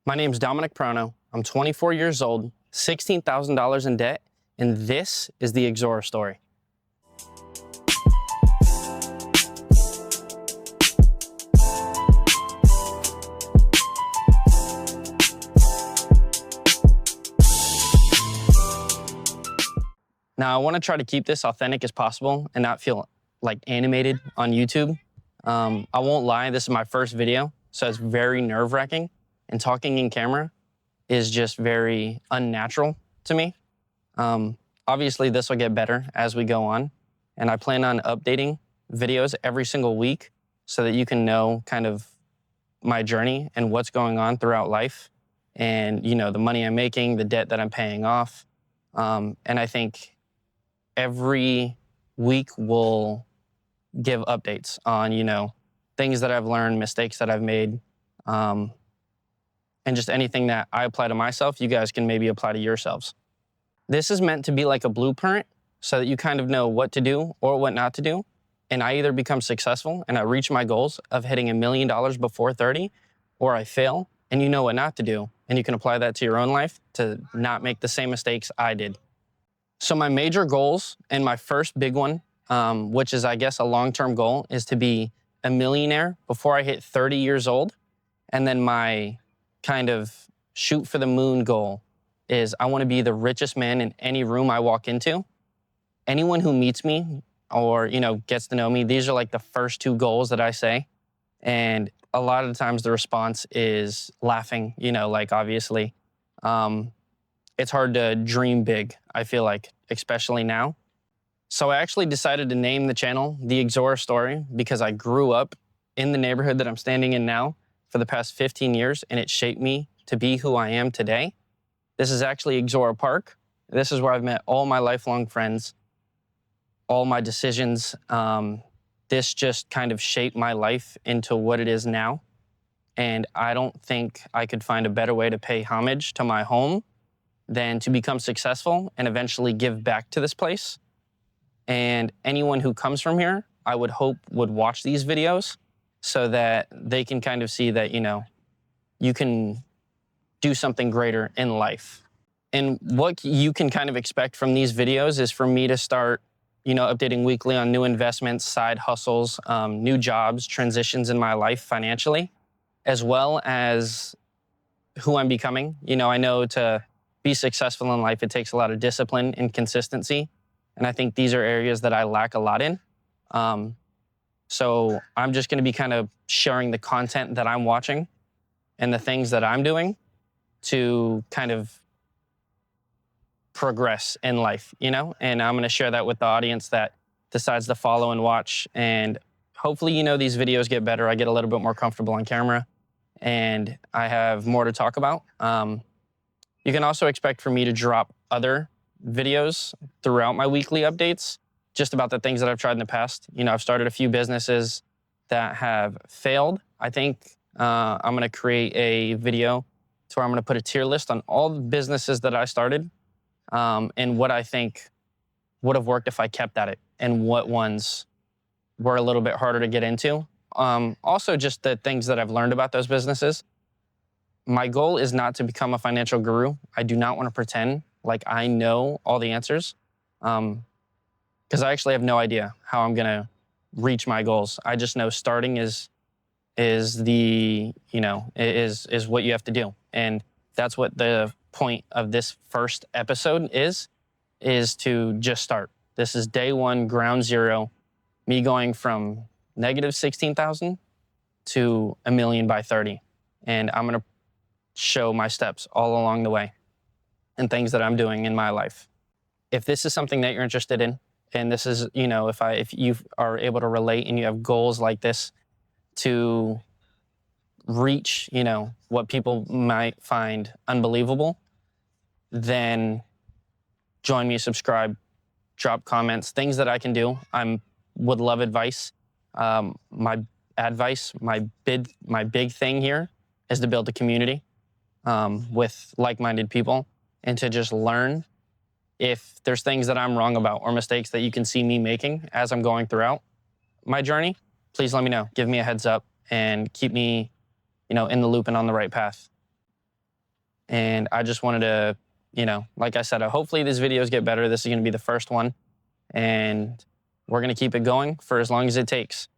My name's Dominic Prono. I'm 24 years old, $16,000 in debt, and this is the Ixora Story. Now, I want to try to keep this authentic as possible and not feel like animated on YouTube. I won't lie, this is my first video, so it's very nerve-wracking, and talking in camera is just very unnatural to me. Obviously, this will get better as we go on, and I plan on updating videos every single week so that you can know kind of my journey and what's going on throughout life and, you know, the money I'm making, the debt that I'm paying off. And I think every week we'll give updates on, you know, things that I've learned, mistakes that I've made, and just anything that I apply to myself, you guys can maybe apply to yourselves. This is meant to be like a blueprint so that you kind of know what to do or what not to do. And I either become successful and I reach my goals of hitting $1 million before 30, or I fail and you know what not to do. And you can apply that to your own life to not make the same mistakes I did. So my major goals, and my first big one, which is, I guess, a long-term goal, is to be a millionaire before I hit 30 years old. And then my kind of shoot for the moon goal is I want to be the richest man in any room I walk into. Anyone who meets me or, you know, gets to know me, these are like the first two goals that I say. And a lot of the times the response is laughing, you know, like obviously. It's hard to dream big, I feel like, especially now. So I actually decided to name the channel the Ixora Story because I grew up in the neighborhood that I'm standing in now for the past 15 years, and it shaped me to be who I am today. This is actually Ixora Park. This is where I've met all my lifelong friends, all my decisions. This just kind of shaped my life into what it is now. And I don't think I could find a better way to pay homage to my home than to become successful and eventually give back to this place. And anyone who comes from here, I would hope would watch these videos so that they can kind of see that, you know, you can do something greater in life. And what you can kind of expect from these videos is for me to start, you know, updating weekly on new investments, side hustles, new jobs, transitions in my life financially, as well as who I'm becoming. You know, I know to be successful in life, it takes a lot of discipline and consistency. And I think these are areas that I lack a lot in. So I'm just going to be kind of sharing the content that I'm watching and the things that I'm doing to kind of progress in life, you know? And I'm going to share that with the audience that decides to follow and watch. And hopefully, you know, these videos get better. I get a little bit more comfortable on camera and I have more to talk about. You can also expect for me to drop other videos throughout my weekly updates, just about the things that I've tried in the past. You know, I've started a few businesses that have failed. I think I'm gonna create a video to where I'm gonna put a tier list on all the businesses that I started and what I think would have worked if I kept at it and what ones were a little bit harder to get into. Also, just the things that I've learned about those businesses. My goal is not to become a financial guru. I do not want to pretend like I know all the answers because I actually have no idea how I'm going to reach my goals. I just know starting is the, you know, is what you have to do. And that's what the point of this first episode is to just start. This is day one, ground zero, me going from negative 16,000 to $1 million by 30. And I'm going to show my steps all along the way and things that I'm doing in my life. If this is something that you're interested in, and this is, you know, if you are able to relate and you have goals like this to reach, you know, what people might find unbelievable, then join me, subscribe, drop comments, things that I can do. Would love advice. My big thing here is to build a community with like-minded people and to just learn if there's things that I'm wrong about or mistakes that you can see me making as I'm going throughout my journey. Please let me know. Give me a heads up and keep me, you know, in the loop and on the right path. And I just wanted to, you know, like I said, hopefully these videos get better. This is going to be the first one, and we're going to keep it going for as long as it takes.